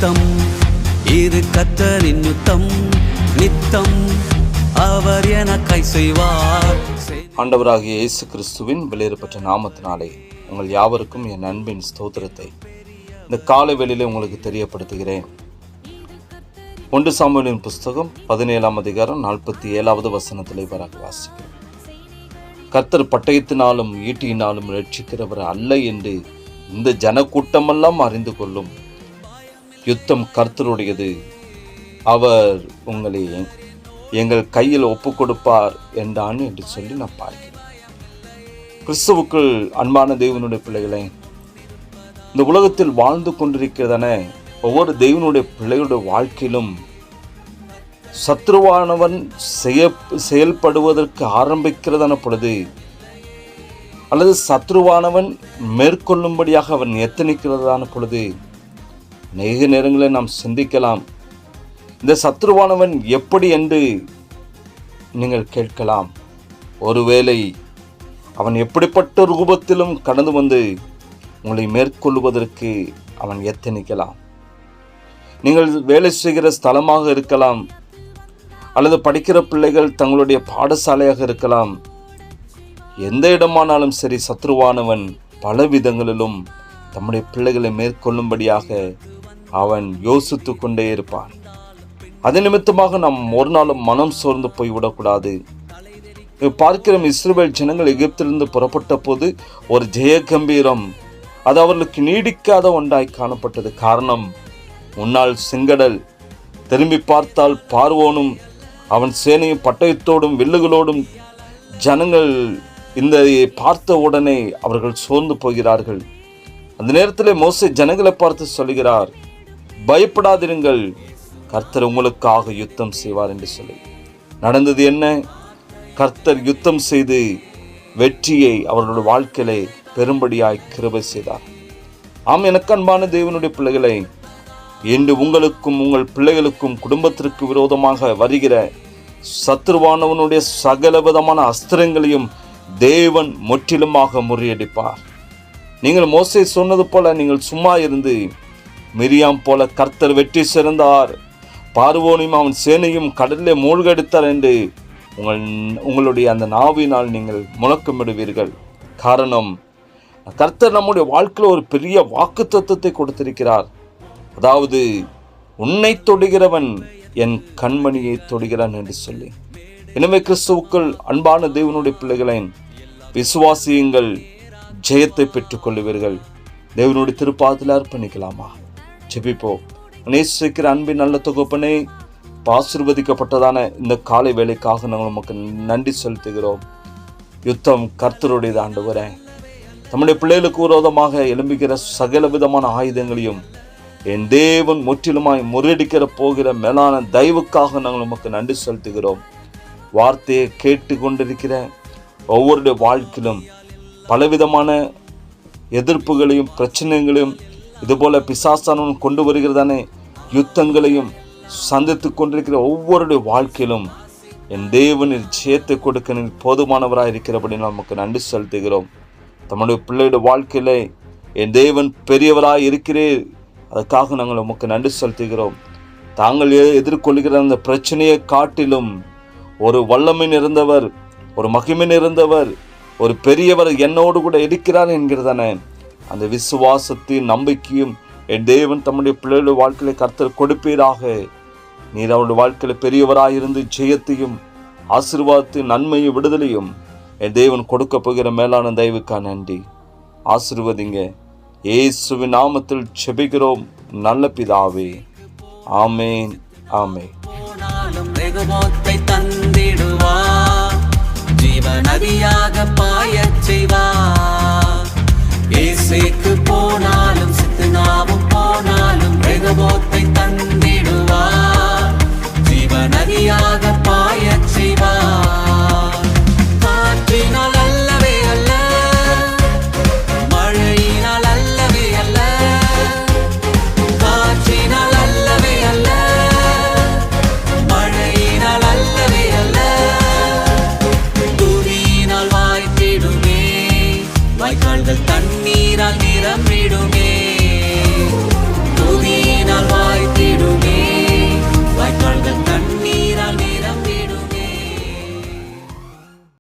யுத்தம், இது கர்த்தரின் யுத்தம், நித்தம் அவர் எனக்காய் செய்வார். ஆண்டவராகிய இயேசு கிறிஸ்துவின் வெளியேறப்பட்ட நாமத்தினாலே உங்கள் யாவருக்கும் என் அன்பின் ஸ்தோத்திரத்தை இந்த காலை வேளையிலே உங்களுக்கு தெரியப்படுத்துகிறேன். 1 சாமுவேலின் புஸ்தகம் 17ஆம் அதிகாரம் 47வது வசனத்திலே வாசிக்கிறேன். கர்த்தர் பட்டயத்தினாலும் ஈட்டியினாலும் ரட்சிக்கிறவர் அல்ல என்று இந்த ஜனக்கூட்டமெல்லாம் அறிந்து கொள்ளும். யுத்தம் கர்த்தருடையது, அவர் உங்களை எங்கள் கையில் ஒப்பு கொடுப்பார் என்றான் என்று சொல்லி நான் பார்க்கிறேன். கிறிஸ்துவுக்குள் அன்பான தேவனுடைய பிள்ளைகளை, இந்த உலகத்தில் வாழ்ந்து கொண்டிருக்கிறதான ஒவ்வொரு தேவனுடைய பிள்ளைகளுடைய வாழ்க்கையிலும் சத்ருவானவன் செயல்படுவதற்கு ஆரம்பிக்கிறதான பொழுது, அல்லது சத்ருவானவன் மேற்கொள்ளும்படியாக அவன் எத்தனிக்கிறதான பொழுது, அநேக நேரங்களில் நாம் சிந்திக்கலாம், இந்த சத்ருவானவன் எப்படி என்று நீங்கள் கேட்கலாம். ஒருவேளை அவன் எப்படிப்பட்ட ரூபத்திலும் கடந்து வந்து உங்களை மேற்கொள்வதற்கு அவன் எத்தனிக்கலாம். நீங்கள் வேலை செய்கிற ஸ்தலமாக இருக்கலாம், அல்லது படிக்கிற பிள்ளைகள் தங்களுடைய பாடசாலையாக இருக்கலாம். எந்த இடமானாலும் சரி, சத்ருவானவன் பல விதங்களிலும் தம்முடைய பிள்ளைகளை மேற்கொள்ளும்படியாக அவன் யோசித்து கொண்டே இருப்பான். அது நிமித்தமாக நாம் ஒரு நாளும் மனம் சோர்ந்து போய்விடக்கூடாது. பார்க்கிற இஸ்ரவேல் ஜனங்கள் எகிப்திலிருந்து புறப்பட்ட போது ஒரு ஜெய கம்பீரம் அது அவர்களுக்கு நீடிக்காத ஒன்றாய் காணப்பட்டது. காரணம், முன்னால் செங்கடல், திரும்பி பார்த்தால் பார்வோனும் அவன் சேனையும் பட்டயத்தோடும் வில்லுகளோடும். ஜனங்கள் இந்த பார்த்த உடனே அவர்கள் சோர்ந்து போகிறார்கள். அந்த நேரத்தில் மோசே ஜனங்களை பார்த்து சொல்கிறார், பயப்படாதிருங்கள், கர்த்தர் உங்களுக்காக யுத்தம் செய்வார் என்று சொல்லி. நடந்தது என்ன? கர்த்தர் யுத்தம் செய்து வெற்றியை அவர்களுடைய வாழ்க்கையிலே பெரும்படியாய் கிருபை செய்தார். ஆம், எனக்கு அன்பான தேவனுடைய பிள்ளைகளை, இன்று உங்களுக்கும் உங்கள் பிள்ளைகளுக்கும் குடும்பத்திற்கு விரோதமாக வருகிற சத்ருவானவனுடைய சகல விதமான அஸ்திரங்களையும் தேவன் முற்றிலுமாக முறியடிப்பார். நீங்கள் மோசே சொன்னது போல நீங்கள் சும்மா இருந்து மிரியாம் போல கர்த்தர் வெற்றி சிறந்தார், பார்வோனையும் அவன் சேனையும் கடலிலே மூழ்கடித்தார் என்று உங்களுடைய அந்த நாவினால் நீங்கள் முழக்கமிடுவீர்கள். காரணம், கர்த்தர் நம்முடைய வாழ்க்கையில் ஒரு பெரிய வாக்குத்தத்தத்தை கொடுத்திருக்கிறார். அதாவது, உன்னை தொடுகிறவன் என் கண்மணியை தொடுகிறான் என்று சொல்லி. எனவே கிறிஸ்துவுக்குள் அன்பான தேவனுடைய பிள்ளைகளை, விசுவாசியுங்கள், ஜெயத்தை பெற்றுக் கொள்ளுவீர்கள். தேவனுடைய திருப்பாதத்தில் அர்ப்பணிக்கலாமா? ஜெபிப்போம். நேசிக்கிற அன்பின் நல்ல தொகுப்பனே, ஆசீர்வதிக்கப்பட்டதான இந்த காலை வேளைக்காக நாங்கள் நமக்கு நன்றி செலுத்துகிறோம். யுத்தம் கர்த்தருடையது ஆண்டவரே. நம்முடைய பிள்ளைகளுக்கு விரோதமாக எழும்புகிற சகல விதமான ஆயுதங்களையும் என் தேவன் முற்றிலுமாய் முறியடிக்கிற போகிற மேலான தயவுக்காக நாங்கள் நமக்கு நன்றி செலுத்துகிறோம். வார்த்தையை கேட்டு கொண்டிருக்கிற ஒவ்வொருடைய வாழ்க்கையிலும் பலவிதமான எதிர்ப்புகளையும் பிரச்சனைகளையும் இதுபோல பிசாசானவன் கொண்டு வருகிறதானே யுத்தங்களையும் சந்தித்து கொண்டிருக்கிற ஒவ்வொருடைய வாழ்க்கையிலும் என் தேவனில் ஜெயத்தை கொடுக்க நீர் போதுமானவராக இருக்கிறபடி நமக்கு நன்றி செலுத்துகிறோம். தம்முடைய பிள்ளையுடைய வாழ்க்கையில என் தேவன் பெரியவராக இருக்கிறேன், அதுக்காக நாங்கள் உமக்கு நன்றி செலுத்துகிறோம். தாங்கள் எதிர்கொள்கிற அந்த பிரச்சனையை காட்டிலும் ஒரு வல்லமை நிறைந்தவர், ஒரு மகிமை நிறைந்தவர், ஒரு பெரியவர் என்னோடு கூட இருக்கிறார் என்கிறதான அந்த விசுவாசத்தையும் நம்பிக்கையும் என் தேவன் தம்முடைய பிள்ளைகளுடைய வாழ்க்கையில கர்த்தர் கொடுப்பீராக. நீர் அவருடைய வாழ்க்கையில பெரியவராக இருந்து ஜெயத்தையும் ஆசீர்வாதத்தையும் நன்மையும் விடுதலையும் என் தேவன் கொடுக்க போகிற மேலான தயவுக்காக நன்றி. ஆசீர்வதிங்க. இயேசுவின் நாமத்தில் ஜெபிக்கிறோம் நல்ல பிதாவே, ஆமென், ஆமென். தந்திடுவார், ஜீவநதியாக பாயச் செய்வார். இயேசுவுக்கு போனாலும் சித்தனாவும் போனாலும் ரெகோபோத்தை தந்திடுவார், ஜீவநதியாக பாயச் செய்வார். காற்றினால் அல்லவே அல்ல, மழையினால் அல்லவே அல்ல, காற்றினால் அல்லவே அல்ல, மழையினால் அல்லவே அல்ல, துதியினால் வாய்த்திடுமே, வாய்க்கால்கள் தண்ணீரால்